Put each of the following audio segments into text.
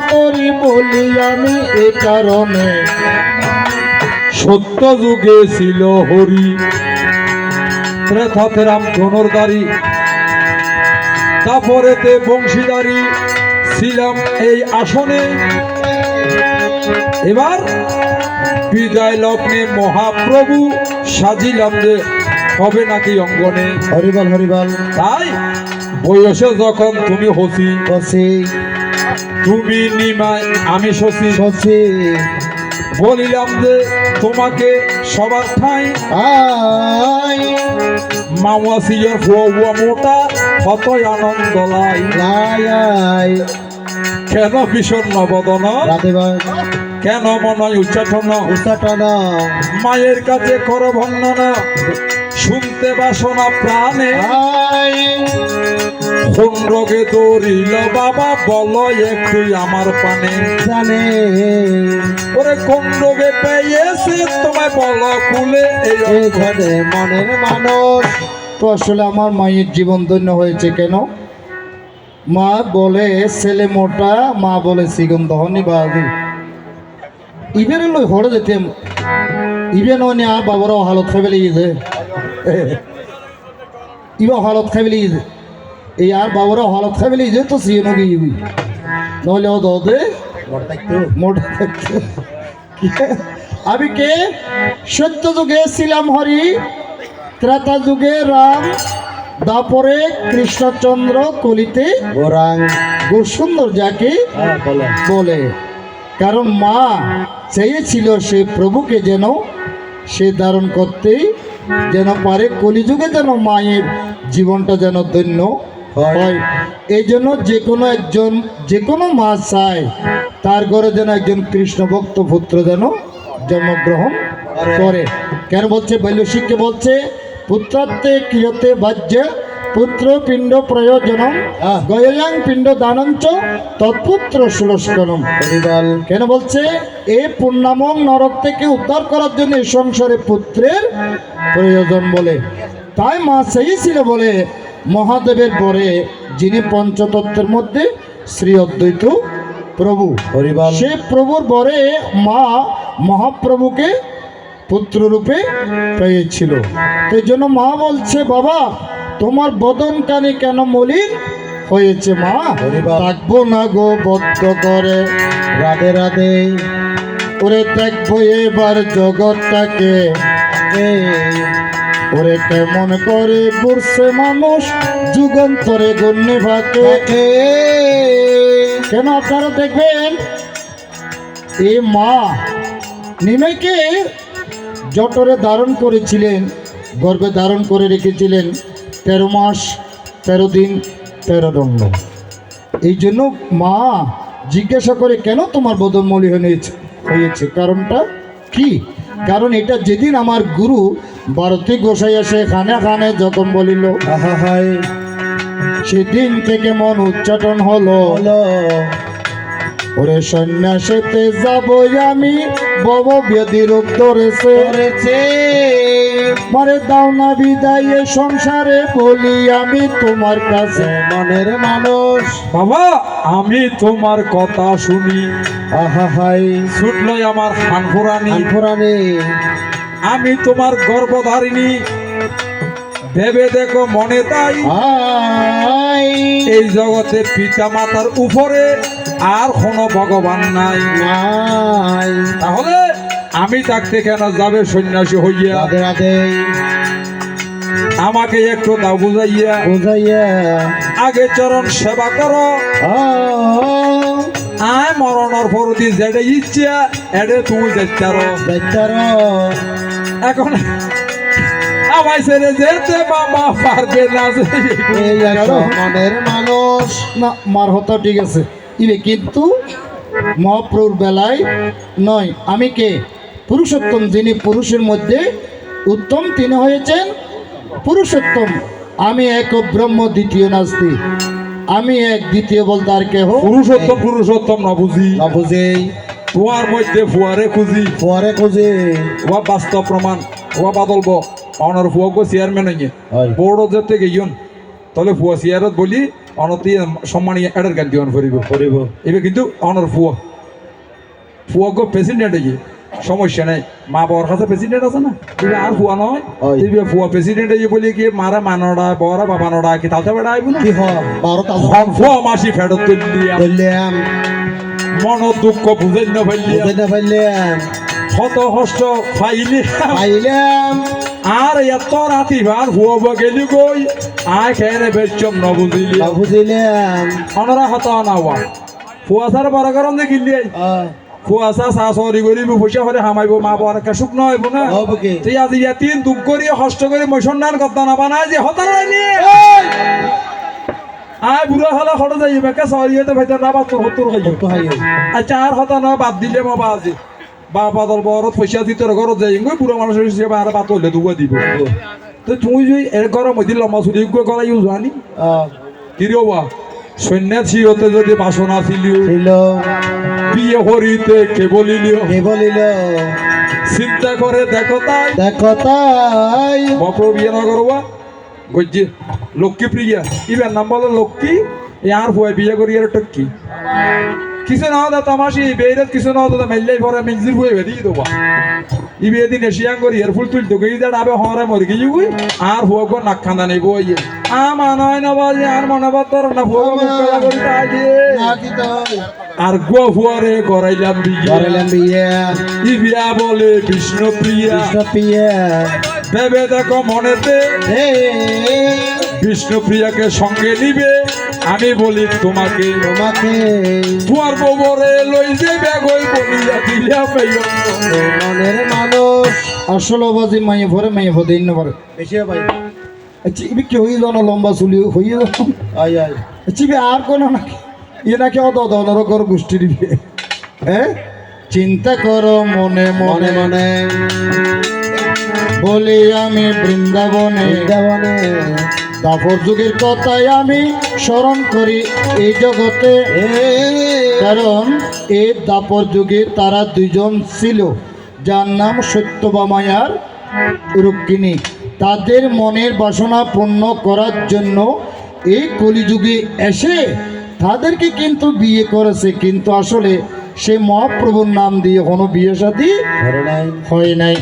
তোরি বলি আমি এ কারণে, সত্য যুগে ছিল হরি, ত্রেতাতে রাম ধনুর্ধারী, তারপরেতে বংশীধারী ছিলাম এই আসনে। এবার বিদায় লগ্নে মহাপ্রভু সাজিলাম যে হবে নাকি অঙ্গনে। হরিবল হরিবল। তাই বয়সে যখন তুমি হসি, বসি তুমি নিমায় আমি শশী, বসি বলিলাম যে তোমাকে সবার ঠাই, আই মামা সিয়ের ফুয়া মোটা কতই আনন্দ লাই। লাই আই কেন বিষণ্ণ বদন, রাধে ভাই কেন মনয় উচ্চাটন, উচ্চাটন মায়ের কাছে কর বন্দনা, শুনতে বাসনা প্রাণে। আই কোন রোগে দৌড়িল বাবা বল একটু আমার পানে। জানে ওরে কোন রোগে পেয়েছে তোমায় বল খুলে। এইখানে মনের মানুষ। তো আসলে আমার মায়ের জীবন ধন্য হয়েছে কেন? মা বলে ছেলে মোটা, মা বলে সিগন দহনি বাদি ইভেন লই হরে যেতাম, ইভেন অনে আর বাবারও হালত খাই পেলে গেছে, ইবা হালত খাই পেলে গেছে, এই আর বাবারও হালত খাই পেলে গেছে তো সিও গিয়ে নহলে ও দে মোটা থাকতো। আমি কে? সত্য যুগে ছিলাম হরি, ত্রেতা যুগে রাম, দাপরে কৃষ্ণচন্দ্র, কলিতে গোরাং। খুব সুন্দর যাকে বলে, কারণ মা চেয়েছিল সে প্রভুকে যেন সে ধারণ করতেই যেন পারে, কলিযুগে যেন মায়ের জীবনটা যেন ধন্য হয়। এই জন্য যে কোনো মা চায় তার ঘরে যেন একজন কৃষ্ণ ভক্ত পুত্র যেন জন্মগ্রহণ করে। কেন বলছে? বাল্যশিক্ষা বলছে পুত্রাত্তে ক্রিয়তে বাহ্য পুত্র পিণ্ড প্রয়োজনম গয়াং পিণ্ড দানঞ্চ তৎপুত্র সুলস্কনম। কেন বলছে? এ পূর্ণামং নরক থেকে উদ্ধার করার জন্য এই সংসারে পুত্রের প্রয়োজন বলে। তাই মা চেয়েছিল বলে মহাদেবের পরে যিনি পঞ্চতত্ত্বের মধ্যে শ্রী অদ্বৈত প্রভু, সে প্রভুর বরে মা মহাপ্রভুকে পুত্র রূপে পেয়েছিল। এই জন্য মা বলছে বাবা তোমার বদন কানে কেন মলিন হয়েছে? মা থাকবো না গো বদ্ধ করে, রাধে রাধে ওরে দেখবো এবার জগৎটাকে, ওরে কেমন করে বুঝছে মানুষ যুগান্তরে গণ্যে ভাকে। কেন আপনারা দেখবেন এই মা নিমাইকে জঠরে ধারণ করেছিলেন, গর্ভে ধারণ করে রেখেছিলেন 13 মাস 13 দিন 13 দণ্ড। এই জন্য মা জিজ্ঞাসা করে কেন তোমার বদন মলিন হয়েছে, কারণটা কি? কারণ এটা যেদিন আমার গুরু ভারতী গোসাই এসে খানে খানে যখন বলিল সেদিন থেকে মন উচ্চাটন হলো, ওরে সন্ন্যাসেতে যাব আমি বব ব্যাধি রোগ ধরেছে, মারে দাও না বিদায় এ সংসারে বলি আমি তোমার কাছে মনের মানুষ। বাবা আমি তোমার কথা শুনি, আহা হাই ছুটলো আমার হানফুরানি, আমি তোমার গর্ভধারিণী, ভেবে দেখো মনে তাই এই জগতে পিতা মাতার উপরে আর কোনো ভগবান নাই। তাহলে আমি থাকতে কেন যাবে সন্ন্যাসী হইয়া? আমাকে একটু দাও বুঝাইয়া, আগে চরণ সেবা করো, আয় মরণের পরদি যেটা ইচ্ছা এডে তুমি যাইতারো। এখন আমায় ছেড়ে যেতে বাবা পারবে না। মনের মানুষ না মার হতো ঠিক আছে ইবে, কিন্তু মহাপ্রভুর বেলায় নয়। আমি কে? পুরুষোত্তম, যিনি পুরুষের মধ্যে উত্তম, তিনি হয়েছেন পুরুষোত্তম। আমি এক ব্রহ্ম দ্বিতীয় নাস্তি, আমি এক দ্বিতীয় বলতে আর কেহ। পুরুষোত্তম না বুঝি তোমার মধ্যে ফুয়ারে খুঁজি ও বাস্তব প্রমাণ ও বাদলব অনার ফুয়া চেয়ারম্যান বোর্ড যেতে গেইন তাহলে ফুয়া চেয়ারত বলি অনতি সম্মানী এটার গান দিওয়ান করিব করিব এবার কিন্তু অনর ফুয়াগো প্রেসিডেন্ট কি সমস্যা নাই মা বাবার কাছে প্রেসিডেন্ট আছে না এবার আর ফুয়া নয় হয়। এবার ফুয়া প্রেসিডেন্ট বলি কি মারা মানড়া বড়া বাবা নড়া কি তাতে বেড়া আইব না কি হয় 12টা ফুয়া মাসি ফেরত দিলিয়া বললাম মন দুঃখ বুঝেন না ফেললিয়া বুঝতে পারলাম শত হস্ত ফাইলি পাইলাম আর এত রাতি ভার হুয়াব গেলি গই আয় খেয়ে বেচম ন বুঝিলি বুঝিলাম অনরা হত নাওয়া ফুয়াশার বড় গরম যে গিলি ফুয়াশা চা চরি করিব পয়সা করে হামাইব মা বাবার একটা শুক নহইব না হবে কি তুই আজি তিন দুঃখ করি হস্ত করে মৈসন্ধান করতে না বানায় যে হতা নাইনি আয় বুড়া হলে হঠাৎ যাইবে কে সরিয়েতে ভেতর না বা তোর হইব তো হাই আচ্ছা আর হতা না বাদ দিলে বাবা আজি বাবা দল বড় পয়সা দিতে ঘরত যাই গই বুড়া মানুষের হিসেবে আর বাত হলে দুগা দিব তো তুই যদি এর গরম মধ্যে লম্বা ছুটি করা ইউজ জানি কিরবা সন্ন্যাসী হতে যদি বাসনা ছিল ছিল বিয়ে হরিতে কে বলিলিও কে বলিল চিন্তা করে দেখো তাই বাপর বিয়ে না করবা গজ্জে লক্ষ্মী প্রিয়া ইবার নাম বলো লক্ষ্মী আর হুয়া বিয়ে করি আর টক্কি কিছু না হতো তামাশি বেইরত কিছু না হতো মেললেই পরে মিলজির বই ভেদি দেবা ইবে দিন এশিয়ান করি এর ফুল তুল তো গই দা আবে হরে মর গই গুই আর হুয়া গো নাক খান্দা নেই বই আ মানয় না বাজে আর মনবা তোর না হুয়া মুকলা করি তাজে নাকি তো আর গো হুয়ারে করাইলাম বিয়ে করাইলাম বিয়ে ইবিয়া বলে বিষ্ণু প্রিয়া পিয়া ভেবে দেখো মনেতে হে বিষ্ণু প্রিয়াকে সঙ্গে নিবে আমি বলি তোমাকে তোমাকে তোমার গোবরে লই যে ব্যাগ হই বলিয়া দিলাম মনের মানুষ আসল বাজি মাইয়ে ভরে মাইয়ে ভরে দিন পারে বেশি ভাই আচ্ছা ইবি কি হই জানো লম্বা চুলি হই আই আই আচ্ছা ইবি আর কোন নাকি ইয়ে নাকি অত দলর গোষ্ঠী দিবে হ্যাঁ চিন্তা করো মনে মনে মনে বলি আমি বৃন্দাবনে দাপর যুগের কথাই আমি স্মরণ করি এই জগতে কারণ এই দাপর যুগে তারা দুইজন ছিল যার নাম সত্যবামায়ার রুক্মিণী তাদের মনের বাসনা পূর্ণ করার জন্য এই কলিযুগে এসে তাদেরকে কিন্তু বিয়ে করেছে কিন্তু আসলে সে মহাপ্রভুর নাম দিয়ে কোনো বিয়ে সাথী হয় নাই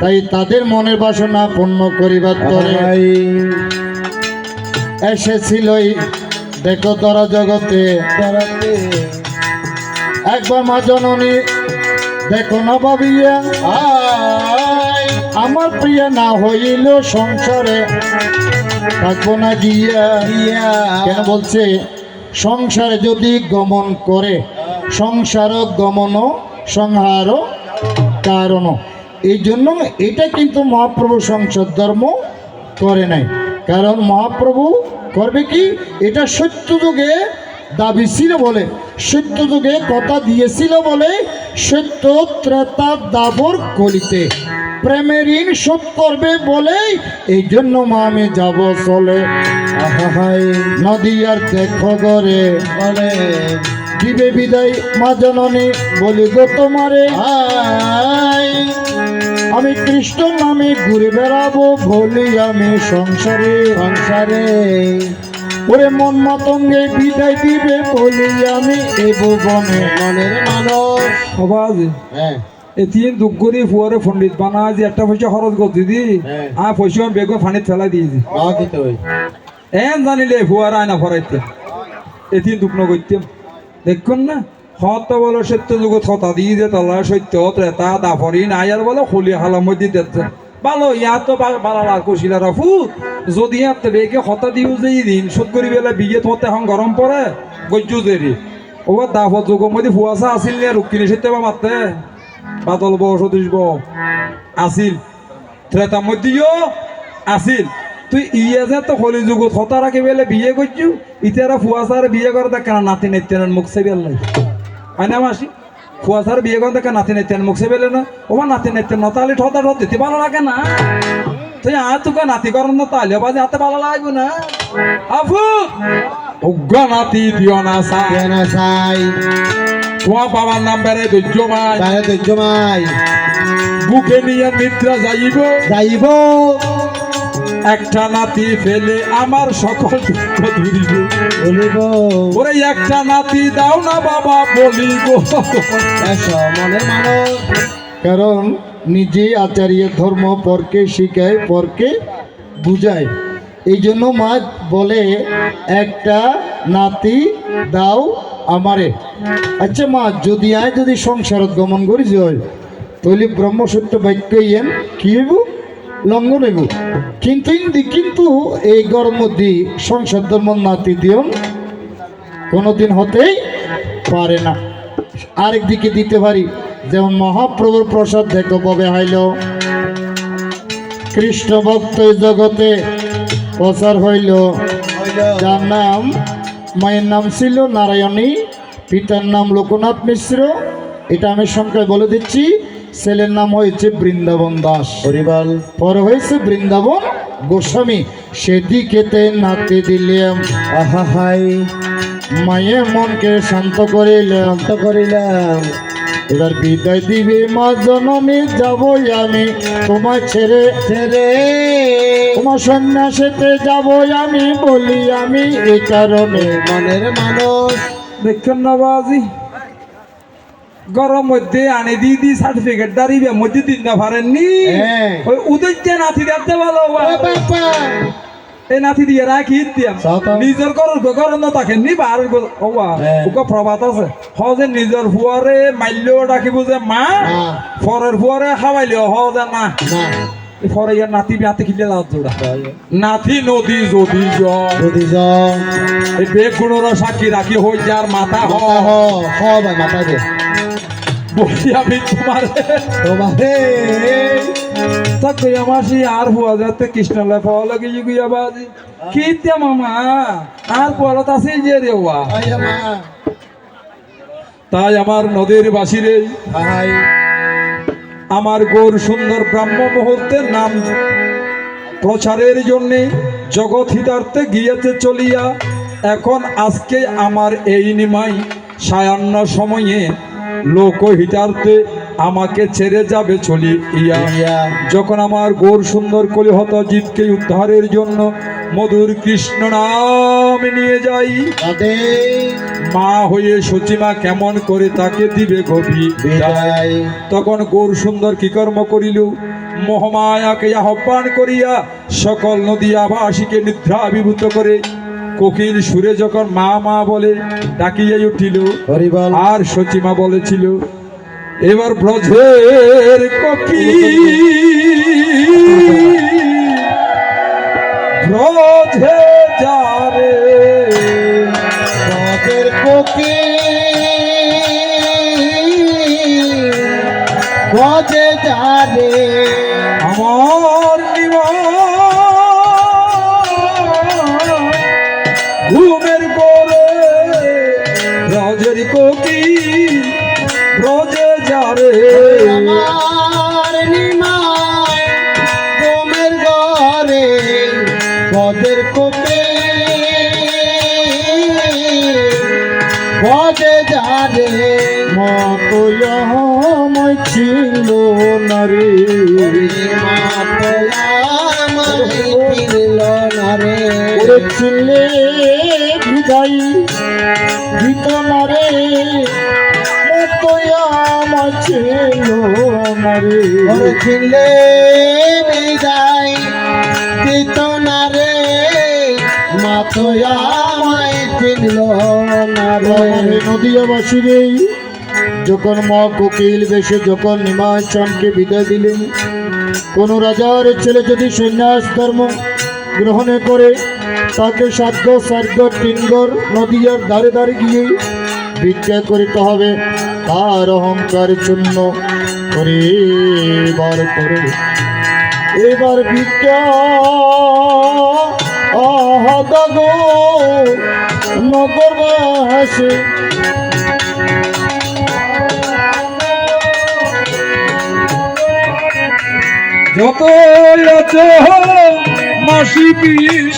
তাই তাদের মনের বাসনা পূর্ণ করিবার তরে এসেছিল দেখো তোরা জগতে একবার মা জননী দেখো না ভাবিয়া আমার প্রিয়া না হইল সংসারে থাকবো না গিয়া কেন বলছে সংসারে যদি গমন করে সংসার গমন সংহার কারণ এই জন্য এটা কিন্তু মহাপ্রভু সংসার ধর্ম করে নাই কারণ মহাপ্রভু করবে কি এটা সত্য যুগে দাবি ছিল বলে সত্য যুগে কথা দিয়েছিল বলে সত্য ত্রেতা দাবর কলিতে প্রেমের ঋণ শোধ করবে বলে এই জন্য মা আমি যাব চলে নদী আর দেখো গরে বলে দিবে বিদায় মা জননী বলি গো তোমারে আমি কৃষ্ণ নামে ঘুরে বেড়াবো বলি আমি সংসারে ওরে মন মাতঙ্গে বিদায় দিবে বলি আমি এ ভুবনে মনের মানুষ হ্যাঁ এতিন দুঃখ করি ফুয়ারে পণ্ডিত বানা যে একটা পয়সা খরচ করতে দি আর পয়সা আমি বেগ ফানিত ফেলাই দিয়েছি এন জানিলে ফুয়ারা আয়না ফরাইতে এতিন দুঃখ নগরতাম দেখুন না হত বলো সত্য যুগত হতা দিয়ে যে তলা সত্য ত্রেতা দাফরি নাই আর বলো হলি হালাম মধ্যে দিতে ভালো ইয়ার তো বালা কষিলা রাফু যদি ইয়ার বেগে হতা দিও যে দিন শোধ করি বেলা বিয়ে তোমার এখন গরম পড়ে গজ্জু দেরি ও দাফর যুগের মধ্যে ফুয়াশা আসিল নে রুক্মিণী সত্য বা মারতে বাদল বউ সতীশ বউ আসিল ত্রেতার মধ্যেও আসিল তুই ইয়ে যে তো হলি যুগত হতা রাখি বেলে বিয়ে করছু ইতারা ফুয়াশার বিয়ে করে দেখ কেন নাতি নেতেন মুখ সে বেল নাই হয় না মাসি ফুয়াশার বিয়ে করে দেখ নাতি নেতেন মুখ সে বেলে না ও নাতি নেতেন না তাহলে ঠতা ঠত দিতে ভালো লাগে না তুই আর তোকে নাতি করেন না তাহলে বাজে হাতে ভালো লাগবে না আফু অজ্ঞ নাতি দিও না চাই তোমার বাবার নাম বেড়ে ধৈর্যমাই বুকে নিয়ে নিদ্রা যাইব একটা নাতি ফেলে আমার সকল দুঃখ ধরিব বলিব ওরে একটা নাতি দাও না বাবা বলিব এসো মনে মানো। কারণ নিজে আচার্য ধর্ম পরকে শিখায় পরকে বুঝায়। এই জন্য মা বলে একটা নাতি দাও আমারে। আচ্ছা মা, যদি আয় যদি সংসারত গমন করি হয় তাহলে ব্রহ্মসত্য বাক্য ইয়েন কি হইব লঙ্ঘন হইব। কিন্তু এই গরম মধ্যে সংসার ধর্ম নাতি দিও কোনোদিন হতেই পারে না। আরেক দিকে দিতে পারি, যেমন মহাপ্রভুর প্রসাদ দেখো কবে হাইল কৃষ্ণ ভক্ত জগতে প্রচার হইল, যার নাম মায়ের নাম ছিল নারায়ণী, পিতার নাম লোকনাথ মিশ্র। এটা আমি সংখ্যায় বলে দিচ্ছি। ছেলের নাম হয়েছে বৃন্দাবন দাস, হরিবল। পরে হয়েছে বৃন্দাবন গোস্বামী। সেদিকেতে নাতি দিলাম, আহা হাই মায়ের মনকে শান্ত করিলাম। এবার বিদায় দিবে মা জননী, যাবই আমি তোমায় ছেড়ে তোমার সন্ন্যাসেতে যাবই আমি, বলি আমি এই কারণে মনের মানুষ। দেখছেন না বাজি, গরম মধ্যে আনে দি সার্টিফিকেট দাঁড়িয়ে মধ্যে দিন না পারেননি। ওই উদয়কে নাতি দেখতে ভালো এই নাতি দিয়ে রাখি নিজের গরম না থাকেন নি বার ওকে প্রভাত আছে হজে নিজের ফুয়ারে মাইলেও ডাকিব যে মা, ফরের ফুয়ারে খাওয়াইলেও হজে না। পরে ইয়ার নাতি বিয়াতে খিলে লাভ জোড়া নাতি নদী যদি বেগুণর সাক্ষী রাখি হই যার মাথা মাথা দে বলি আমি তোমারে আমার সেই আর হুয়া যাতে কৃষ্ণালয় পাওয়া লাগে গুইয়া বাজি কি মামা আর পলত আছে যে রে ওয়া। তাই আমার নদীর বাসিরে আমার গৌর সুন্দর ব্রাহ্ম মুহূর্তের নাম প্রচারের জন্যে জগৎ হিতার্থে গিয়েছে চলিয়া। এখন আজকে আমার এই নিমাই সায়ান্ন সময়ে লোকহিতার্থে আমাকে ছেড়ে যাবে চলিয়া। যখন আমার গৌর সুন্দর কলিহত জীবকে উদ্ধারের জন্য মধুর কৃষ্ণ নাম নিয়ে যাই, মা হয়ে সচিমা কেমন করে তাকে দিবে গভীর। তখন গৌর সুন্দর কি কর্ম করিল, মহামায়াকে আহ্বান করিয়া সকল নদী আবাসীকে নিদ্রাভিভূত করে কোকিল সুরে যখন মা মা বলে ডাকিয়ে উঠিল, আর সচিমা বলেছিল এবার ব্রজের কোকিল ব্রজে যারে, ব্রজের কোকিল ব্রজে যারে, আমার ঘুমের পরে ব্রজের কোকিল ব্রজে যারে, আমার নিমাই ঘুমের ঘরে ব্রজের কোকিল ব্রজে যারে। মতয়াময় ছিল নারী, মতয়াময় ছিল নারে, ছিলে বিদায় দিত নারে, মতয়াময় ছিল নারী, ছিলে বিদায় দিত নারে, মতয়াময় ছিল নারে। নদীয়াবাসীরে যখন মা কোকিল বেশে যখন নিমাচনকে বিদায় দিলেন, কোন রাজার ছেলে যদি সন্ন্যাস ধর্ম গ্রহণ করে তাকে সাধ্য সাধ্য টিঙ্গর নদীয়ার ধারে ধারে গিয়ে ভিক্ষা করিতে হবে। তার অহংকার চূর্ণ করে এবার ভিক্ষা আহদাগো নগর হাসে, যত মাসি পিস